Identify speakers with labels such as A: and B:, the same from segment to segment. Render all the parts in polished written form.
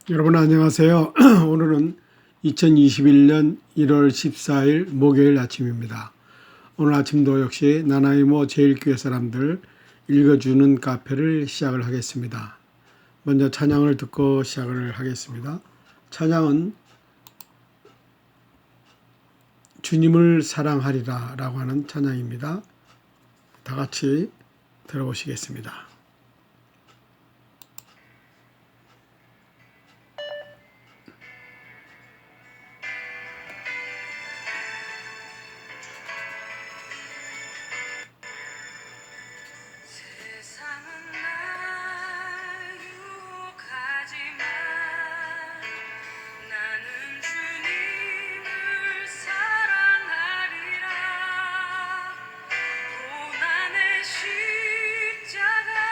A: 여러분 안녕하세요. 오늘은 2021년 1월 14일 목요일 아침입니다. 오늘 아침도 역시 나나이모 제일교회 사람들 읽어주는 카페를 시작을 하겠습니다. 먼저 찬양을 듣고 시작을 하겠습니다. 찬양은 주님을 사랑하리라 라고 하는 찬양입니다. 다 같이 들어보시겠습니다.
B: 세상은 날 유혹하지만 나는 주님을 사랑하리라. 고난의 십자가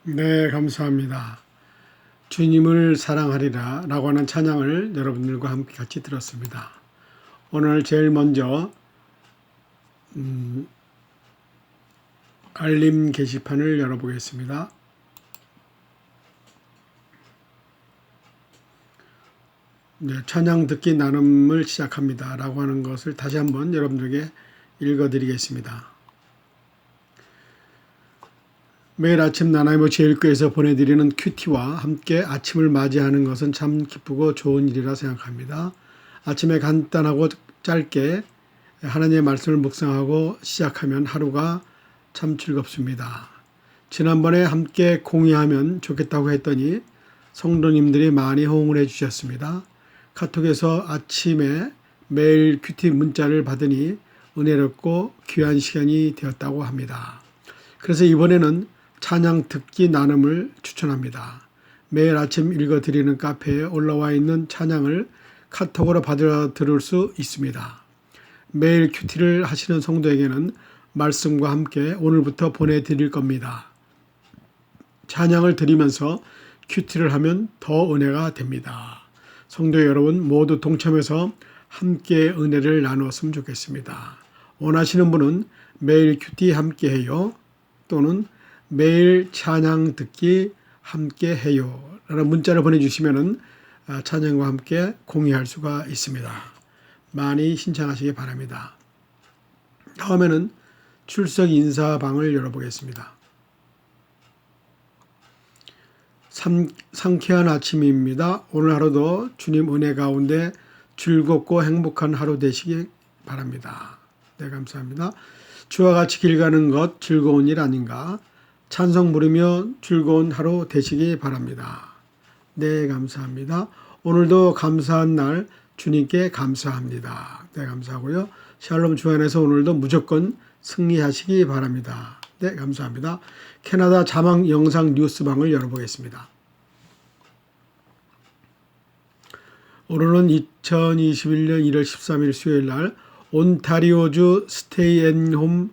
A: 네, 감사합니다. 주님을 사랑하리라 라고 하는 찬양을 여러분들과 함께 같이 들었습니다. 오늘 제일 먼저 알림 게시판을 열어보겠습니다. 네, 찬양 듣기 나눔을 시작합니다 라고 하는 것을 다시 한번 여러분들에게 읽어드리겠습니다. 매일 아침 나나이모 제일교회에서 보내드리는 큐티와 함께 아침을 맞이하는 것은 참 기쁘고 좋은 일이라 생각합니다. 아침에 간단하고 짧게 하나님의 말씀을 묵상하고 시작하면 하루가 참 즐겁습니다. 지난번에 함께 공유하면 좋겠다고 했더니 성도님들이 많이 호응을 해주셨습니다. 카톡에서 아침에 매일 큐티 문자를 받으니 은혜롭고 귀한 시간이 되었다고 합니다. 그래서 이번에는 찬양 듣기 나눔을 추천합니다. 매일 아침 읽어드리는 카페에 올라와 있는 찬양을 카톡으로 받아 들을 수 있습니다. 매일 큐티를 하시는 성도에게는 말씀과 함께 오늘부터 보내드릴 겁니다. 찬양을 들으면서 큐티를 하면 더 은혜가 됩니다. 성도 여러분 모두 동참해서 함께 은혜를 나누었으면 좋겠습니다. 원하시는 분은 매일 큐티 함께해요 또는 매일 찬양 듣기 함께해요 라는 문자를 보내주시면 찬양과 함께 공유할 수가 있습니다. 많이 신청하시기 바랍니다. 다음에는 출석 인사방을 열어보겠습니다. 상쾌한 아침입니다. 오늘 하루도 주님 은혜 가운데 즐겁고 행복한 하루 되시기 바랍니다. 네, 감사합니다. 주와 같이 길 가는 것 즐거운 일 아닌가? 찬송 부르며 즐거운 하루 되시기 바랍니다. 네, 감사합니다. 오늘도 감사한 날 주님께 감사합니다. 네, 감사하고요. 샬롬 주 안에서 오늘도 무조건 승리하시기 바랍니다. 네, 감사합니다. 캐나다 자막 영상 뉴스방을 열어보겠습니다. 오늘은 2021년 1월 13일 수요일 날 온타리오주 스테이 앤 홈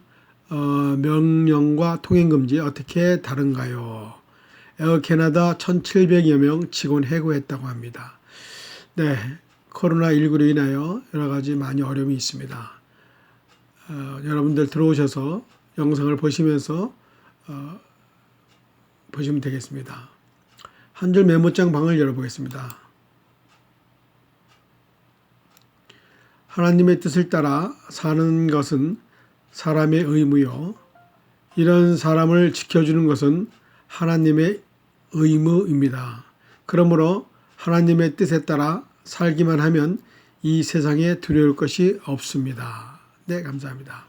A: 명령과 통행금지 어떻게 다른가요? 에어 캐나다 1,700여 명 직원 해고했다고 합니다. 네, 코로나19로 인하여 여러 가지 많이 어려움이 있습니다. 여러분들 들어오셔서 영상을 보시면서 보시면 되겠습니다. 한 줄 메모장 방을 열어보겠습니다. 하나님의 뜻을 따라 사는 것은 사람의 의무요. 이런 사람을 지켜주는 것은 하나님의 의무입니다. 그러므로 하나님의 뜻에 따라 살기만 하면 이 세상에 두려울 것이 없습니다. 네, 감사합니다.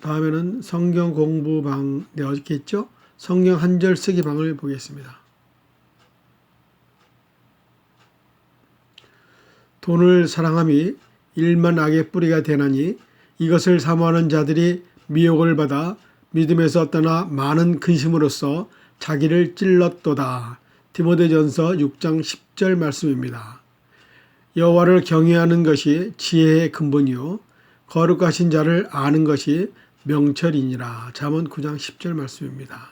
A: 다음에는 성경 공부방, 네, 어저께 했죠? 성경 한 절 쓰기 방을 보겠습니다. 돈을 사랑함이 일만 악의 뿌리가 되나니 이것을 사모하는 자들이 미혹을 받아 믿음에서 떠나 많은 근심으로써 자기를 찔렀도다. 디모데전서 6장 10절 말씀입니다. 여호와를 경외하는 것이 지혜의 근본이요 거룩하신 자를 아는 것이 명철이니라. 잠언 9장 10절 말씀입니다.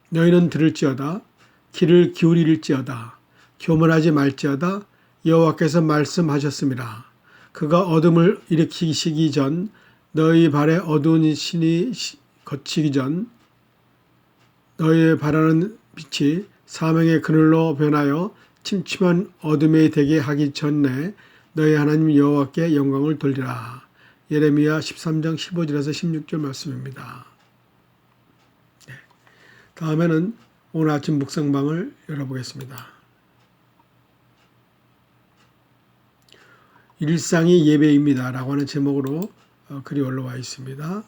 A: 너희는 들을지어다 귀를 기울일지어다 교만하지 말지어다 여호와께서 말씀하셨습니다. 그가 어둠을 일으키시기 전 너희 발에 어두운 신이 거치기 전 너희의 바라는 빛이 사명의 그늘로 변하여 침침한 어둠에 되게 하기 전에 너희 하나님 여호와께 영광을 돌리라. 예레미야 13장 15절에서 16절 말씀입니다. 네. 다음에는 오늘 아침 묵상방을 열어보겠습니다. 일상이 예배입니다 라고 하는 제목으로 글이 올라와 있습니다.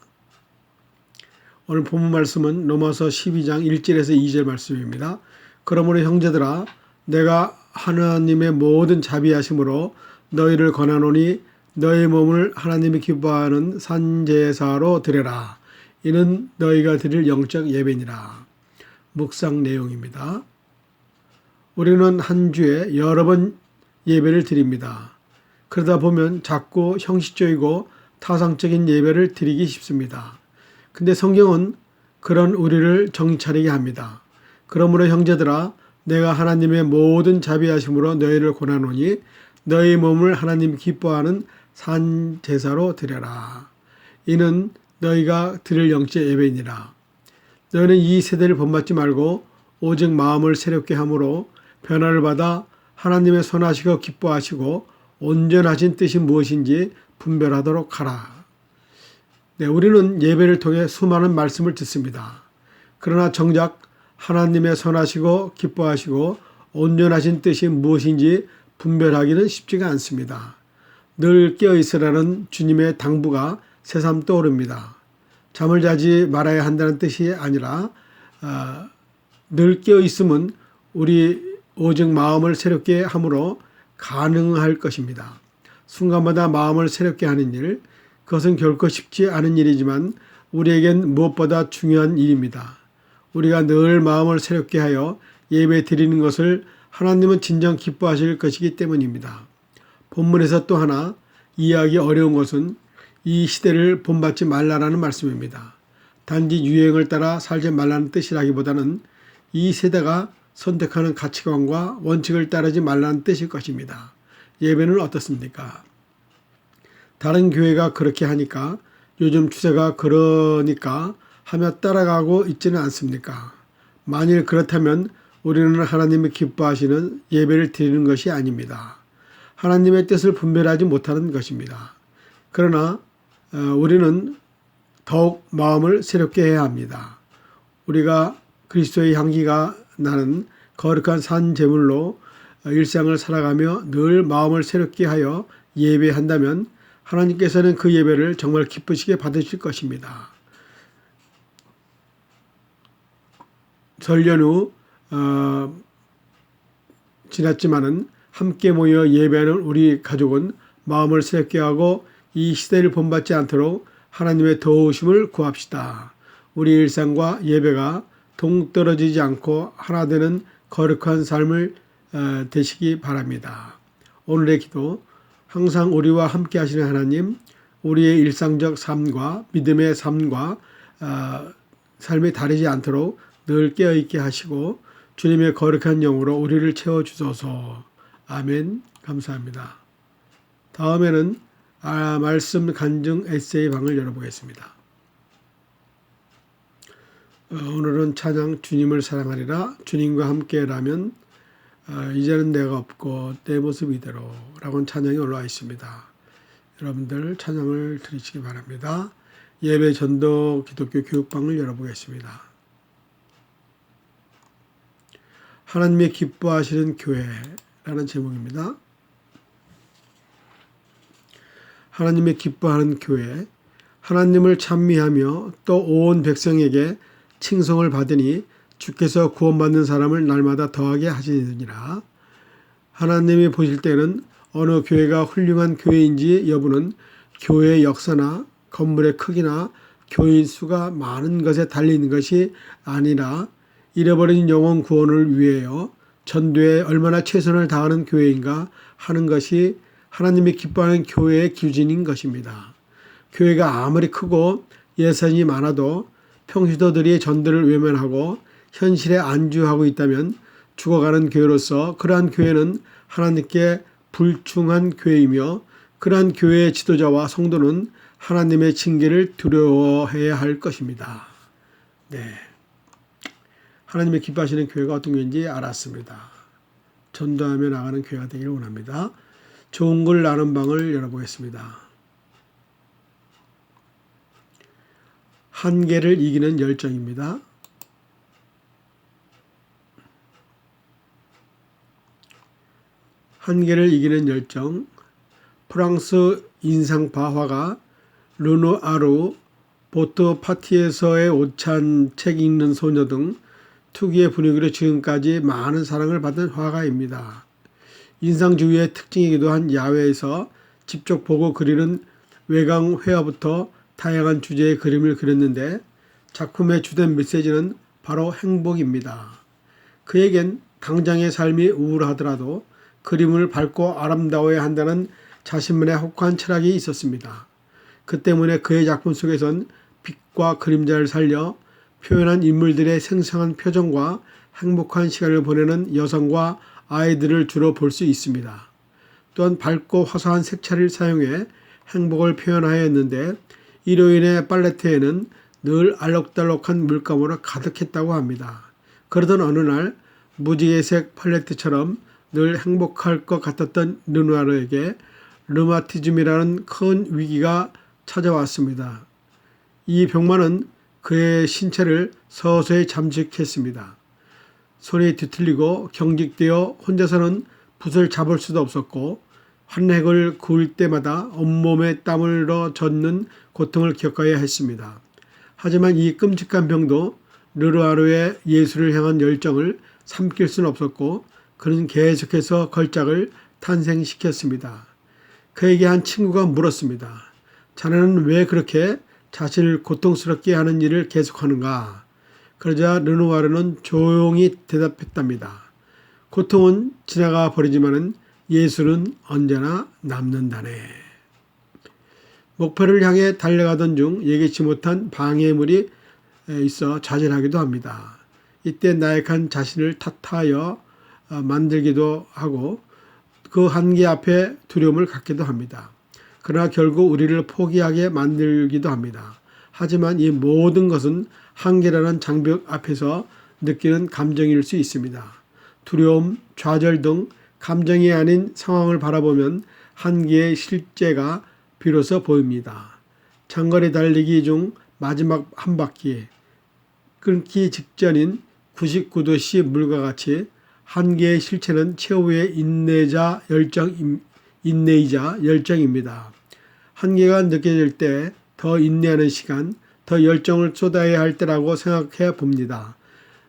A: 오늘 본문 말씀은 로마서 12장 1절에서 2절 말씀입니다. 그러므로 형제들아 내가 하나님의 모든 자비하심으로 너희를 권하노니 너희 몸을 하나님이 기뻐하는 산제사로 드려라. 이는 너희가 드릴 영적 예배니라. 묵상 내용입니다. 우리는 한 주에 여러 번 예배를 드립니다. 그러다 보면 자꾸 형식적이고 타상적인 예배를 드리기 쉽습니다. 근데 성경은 그런 우리를 정신 차리게 합니다. 그러므로 형제들아 내가 하나님의 모든 자비하심으로 너희를 권하노니 너희 몸을 하나님 기뻐하는 산 제사로 드려라. 이는 너희가 드릴 영적 예배니라. 너희는 이 세대를 본받지 말고 오직 마음을 새롭게 함으로 변화를 받아 하나님의 선하시고 기뻐하시고 온전하신 뜻이 무엇인지 분별하도록 하라. 네, 우리는 예배를 통해 수많은 말씀을 듣습니다. 그러나 정작 하나님의 선하시고 기뻐하시고 온전하신 뜻이 무엇인지 분별하기는 쉽지가 않습니다. 늘 깨어있으라는 주님의 당부가 새삼 떠오릅니다. 잠을 자지 말아야 한다는 뜻이 아니라 늘 깨어있음은 우리 오직 마음을 새롭게 함으로 가능할 것입니다. 순간마다 마음을 새롭게 하는 일, 그것은 결코 쉽지 않은 일이지만 우리에겐 무엇보다 중요한 일입니다. 우리가 늘 마음을 새롭게 하여 예배 드리는 것을 하나님은 진정 기뻐하실 것이기 때문입니다. 본문에서 또 하나 이해하기 어려운 것은 이 시대를 본받지 말라라는 말씀입니다. 단지 유행을 따라 살지 말라는 뜻이라기보다는 이 세대가 선택하는 가치관과 원칙을 따르지 말라는 뜻일 것입니다. 예배는 어떻습니까? 다른 교회가 그렇게 하니까 요즘 추세가 그러니까 하며 따라가고 있지는 않습니까? 만일 그렇다면 우리는 하나님이 기뻐하시는 예배를 드리는 것이 아닙니다. 하나님의 뜻을 분별하지 못하는 것입니다. 그러나 우리는 더욱 마음을 새롭게 해야 합니다. 우리가 그리스도의 향기가 나는 거룩한 산 제물로 일상을 살아가며 늘 마음을 새롭게 하여 예배한다면 하나님께서는 그 예배를 정말 기쁘시게 받으실 것입니다. 설 연휴 지났지만은 함께 모여 예배하는 우리 가족은 마음을 새롭게 하고 이 시대를 본받지 않도록 하나님의 도우심을 구합시다. 우리 일상과 예배가 동떨어지지 않고 하나 되는 거룩한 삶을 되시기 바랍니다. 오늘의 기도, 항상 우리와 함께 하시는 하나님, 우리의 일상적 삶과 믿음의 삶과 삶이 다르지 않도록 늘 깨어있게 하시고 주님의 거룩한 영으로 우리를 채워주소서. 아멘. 감사합니다. 다음에는 말씀 간증 에세이 방을 열어보겠습니다. 오늘은 찬양 주님을 사랑하리라. 주님과 함께라면 이제는 내가 없고 내 모습 이대로 라고는 찬양이 올라와 있습니다. 여러분들 찬양을 드리시기 바랍니다. 예배 전도 기독교 교육방을 열어보겠습니다. 하나님의 기뻐하시는 교회라는 제목입니다. 하나님의 기뻐하는 교회, 하나님을 찬미하며 또 온 백성에게 칭송을 받으니 주께서 구원받는 사람을 날마다 더하게 하시느니라. 하나님이 보실 때는 어느 교회가 훌륭한 교회인지 여부는 교회의 역사나 건물의 크기나 교인 수가 많은 것에 달리는 것이 아니라 잃어버린 영혼 구원을 위하여 전도에 얼마나 최선을 다하는 교회인가 하는 것이 하나님이 기뻐하는 교회의 기준인 것입니다. 교회가 아무리 크고 예산이 많아도 평시도들이 전도를 외면하고 현실에 안주하고 있다면 죽어가는 교회로서 그러한 교회는 하나님께 불충한 교회이며 그러한 교회의 지도자와 성도는 하나님의 징계를 두려워해야 할 것입니다. 네, 하나님의 기뻐하시는 교회가 어떤 교회인지 알았습니다. 전도하며 나가는 교회가 되기를 원합니다. 좋은 글 나눈 방을 열어보겠습니다. 한계를 이기는 열정입니다. 한계를 이기는 열정. 프랑스 인상파 화가 르누아르, 보트 파티에서의 오찬, 책 읽는 소녀 등 특유의 분위기로 지금까지 많은 사랑을 받은 화가입니다. 인상주의의 특징이기도 한 야외에서 직접 보고 그리는 외강 회화부터 다양한 주제의 그림을 그렸는데 작품의 주된 메시지는 바로 행복입니다. 그에겐 당장의 삶이 우울하더라도 그림을 밝고 아름다워야 한다는 자신만의 혹한 철학이 있었습니다. 그 때문에 그의 작품 속에선 빛과 그림자를 살려 표현한 인물들의 생생한 표정과 행복한 시간을 보내는 여성과 아이들을 주로 볼 수 있습니다. 또한 밝고 화사한 색채를 사용해 행복을 표현하였는데 이로 인해 팔레트에는 늘 알록달록한 물감으로 가득했다고 합니다. 그러던 어느 날 무지개색 팔레트처럼 늘 행복할 것 같았던 르누아르에게 르마티즘이라는 큰 위기가 찾아왔습니다. 이 병만은 그의 신체를 서서히 잠식했습니다. 손이 뒤틀리고 경직되어 혼자서는 붓을 잡을 수도 없었고 한획을 그을 때마다 온몸에 땀을 젖는 고통을 겪어야 했습니다. 하지만 이 끔찍한 병도 르누아르의 예술을 향한 열정을 삼킬 수는 없었고 그는 계속해서 걸작을 탄생시켰습니다. 그에게 한 친구가 물었습니다. 자네는 왜 그렇게 자신을 고통스럽게 하는 일을 계속하는가? 그러자 르누아르는 조용히 대답했답니다. 고통은 지나가 버리지만은 예술은 언제나 남는다네. 목표를 향해 달려가던 중 예기치 못한 방해물이 있어 좌절하기도 합니다. 이때 나약한 자신을 탓하여 만들기도 하고 그 한계 앞에 두려움을 갖기도 합니다. 그러나 결국 우리를 포기하게 만들기도 합니다. 하지만 이 모든 것은 한계라는 장벽 앞에서 느끼는 감정일 수 있습니다. 두려움, 좌절 등 감정이 아닌 상황을 바라보면 한계의 실제가 비로소 보입니다. 장거리 달리기 중 마지막 한 바퀴, 끊기 직전인 99도씨 물과 같이 한계의 실체는 최후의 인내이자 열정입니다. 한계가 느껴질 때 더 인내하는 시간, 더 열정을 쏟아야 할 때라고 생각해 봅니다.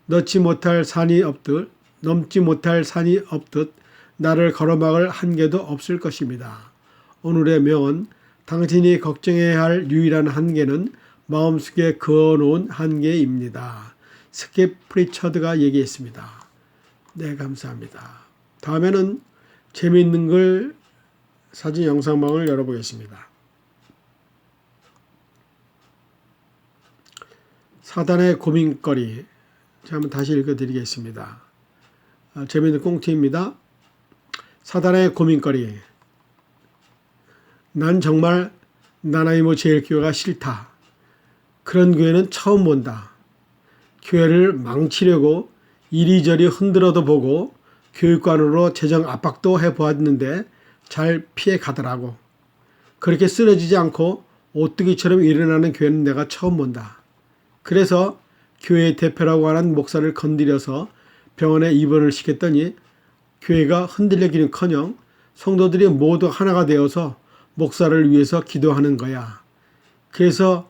A: 넘지 못할 산이 없듯 나를 가로막을 한계도 없을 것입니다. 오늘의 명언, 당신이 걱정해야 할 유일한 한계는 마음속에 그어놓은 한계입니다. 스킵 프리처드가 얘기했습니다. 네, 감사합니다. 다음에는 재미있는 글 사진 영상방을 열어보겠습니다. 사단의 고민거리. 제가 한번 다시 읽어드리겠습니다. 재미있는 꽁트입니다. 사단의 고민거리. 난 정말 나나이모 제일교회가 싫다. 그런 교회는 처음 본다. 교회를 망치려고 이리저리 흔들어도 보고 교육관으로 재정 압박도 해보았는데 잘 피해 가더라고. 그렇게 쓰러지지 않고 오뚜기처럼 일어나는 교회는 내가 처음 본다. 그래서 교회 대표라고 하는 목사를 건드려서 병원에 입원을 시켰더니 교회가 흔들리기는커녕 성도들이 모두 하나가 되어서 목사를 위해서 기도하는 거야. 그래서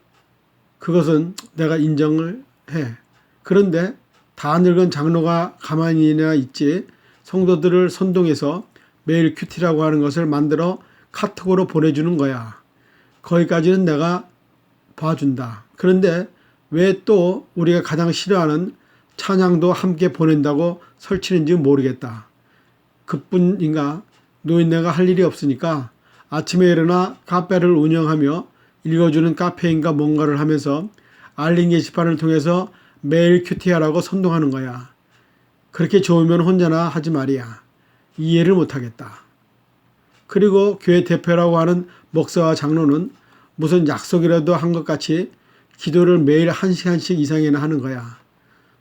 A: 그것은 내가 인정을 해. 그런데 다 늙은 장로가 가만히나 있지 성도들을 선동해서 매일 큐티라고 하는 것을 만들어 카톡으로 보내주는 거야. 거기까지는 내가 봐준다. 그런데 왜 또 우리가 가장 싫어하는 찬양도 함께 보낸다고 설치는지 모르겠다. 그뿐인가? 노인네가 할 일이 없으니까 아침에 일어나 카페를 운영하며 읽어주는 카페인가 뭔가를 하면서 알림 게시판을 통해서 매일 큐티하라고 선동하는 거야. 그렇게 좋으면 혼자나 하지 말이야. 이해를 못하겠다. 그리고 교회 대표라고 하는 목사와 장로는 무슨 약속이라도 한 것 같이 기도를 매일 1시간씩 이상이나 하는 거야.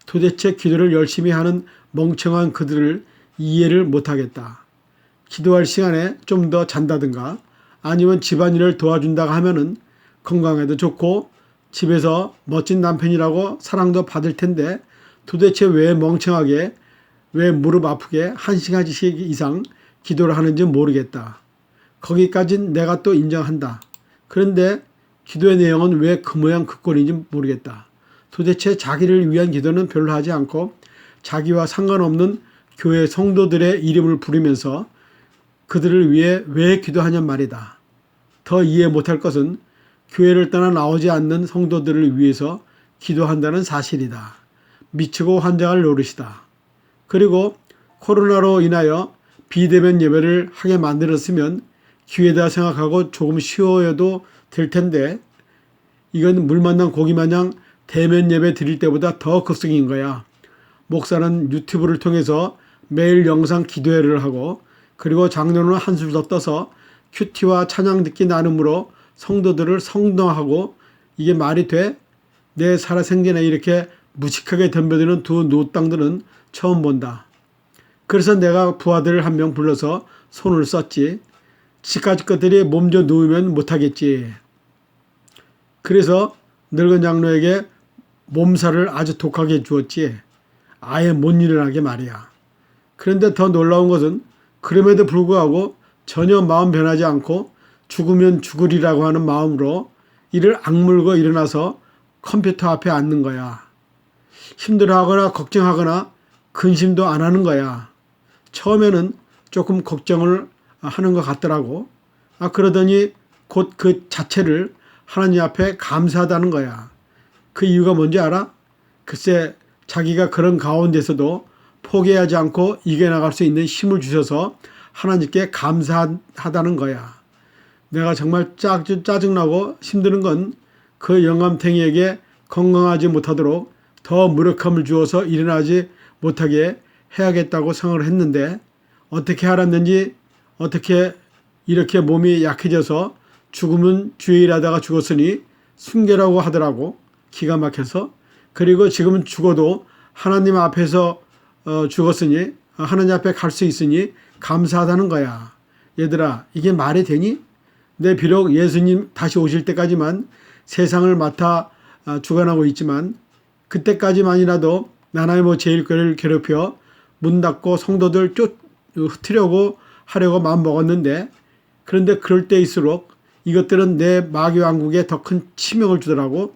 A: 도대체 기도를 열심히 하는 멍청한 그들을 이해를 못하겠다. 기도할 시간에 좀 더 잔다든가 아니면 집안일을 도와준다고 하면은 건강에도 좋고 집에서 멋진 남편이라고 사랑도 받을 텐데 도대체 왜 멍청하게 왜 무릎 아프게 1시간씩 이상 기도를 하는지 모르겠다. 거기까진 내가 또 인정한다. 그런데 기도의 내용은 왜 그 모양 그 꼴인지 모르겠다. 도대체 자기를 위한 기도는 별로 하지 않고 자기와 상관없는 교회 성도들의 이름을 부르면서 그들을 위해 왜 기도하냔 말이다. 더 이해 못할 것은 교회를 떠나 나오지 않는 성도들을 위해서 기도한다는 사실이다. 미치고 환장할 노릇이다. 그리고 코로나로 인하여 비대면 예배를 하게 만들었으면 기회다 생각하고 조금 쉬어도 될 텐데 이건 물 만난 고기 마냥 대면 예배 드릴 때보다 더 급성인 거야. 목사는 유튜브를 통해서 매일 영상 기도회를 하고 그리고 장로는 한술 더 떠서 큐티와 찬양 듣기 나눔으로 성도들을 성동하고 이게 말이 돼? 내 살아생전에 이렇게 무식하게 덤벼드는 두 노땅들은 처음 본다. 그래서 내가 부하들을 한 명 불러서 손을 썼지. 지까지 것들이 몸져 누우면 못하겠지. 그래서 늙은 장로에게 몸살을 아주 독하게 주었지. 아예 못 일어나게 말이야. 그런데 더 놀라운 것은 그럼에도 불구하고 전혀 마음 변하지 않고 죽으면 죽으리라고 하는 마음으로 이를 악물고 일어나서 컴퓨터 앞에 앉는 거야. 힘들어하거나 걱정하거나 근심도 안 하는 거야. 처음에는 조금 걱정을 하는 것 같더라고. 그러더니 곧 그 자체를 하나님 앞에 감사하다는 거야. 그 이유가 뭔지 알아? 글쎄 자기가 그런 가운데서도 포기하지 않고 이겨나갈 수 있는 힘을 주셔서 하나님께 감사하다는 거야. 내가 정말 짜증나고 힘드는 건 그 영감탱이에게 건강하지 못하도록 더 무력함을 주어서 일어나지 못하게 해야겠다고 생각을 했는데 어떻게 알았는지 어떻게 이렇게 몸이 약해져서 죽으면 주일하다가 죽었으니 순교라고 하더라고. 기가 막혀서. 그리고 지금은 죽어도 하나님 앞에서 죽었으니 하나님 앞에 갈 수 있으니 감사하다는 거야. 얘들아 이게 말이 되니? 내 비록 예수님 다시 오실 때까지만 세상을 맡아 주관하고 있지만 그때까지만이라도 나나이모 제일교회를 괴롭혀 문 닫고 성도들 흩으려고 하려고 마음 먹었는데 그런데 그럴 때일수록 이것들은 내 마귀왕국에 더 큰 치명을 주더라고.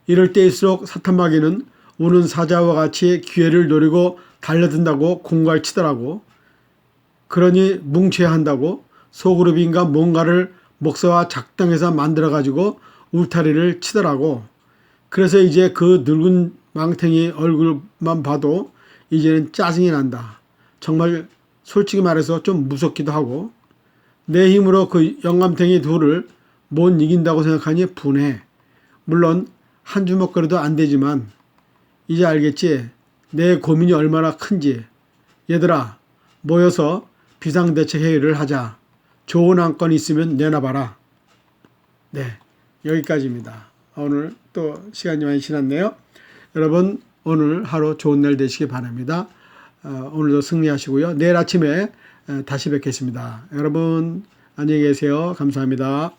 A: 이럴 때일수록 사탄마귀는 우는 사자와 같이 기회를 노리고 달려든다고 공갈 치더라고. 그러니 뭉쳐야 한다고 소그룹인가 뭔가를 목사와 작당해서 만들어가지고 울타리를 치더라고. 그래서 이제 그 늙은 망탱이 얼굴만 봐도 이제는 짜증이 난다. 정말 솔직히 말해서 좀 무섭기도 하고 내 힘으로 그 영감탱이 둘을 못 이긴다고 생각하니 분해. 물론 한 주먹거리도 안 되지만 이제 알겠지? 내 고민이 얼마나 큰지. 얘들아 모여서 비상대책회의를 하자. 좋은 안건이 있으면 내놔봐라. 네, 여기까지입니다. 오늘 또 시간이 많이 지났네요. 여러분 오늘 하루 좋은 날 되시기 바랍니다. 오늘도 승리하시고요. 내일 아침에 다시 뵙겠습니다. 여러분 안녕히 계세요. 감사합니다.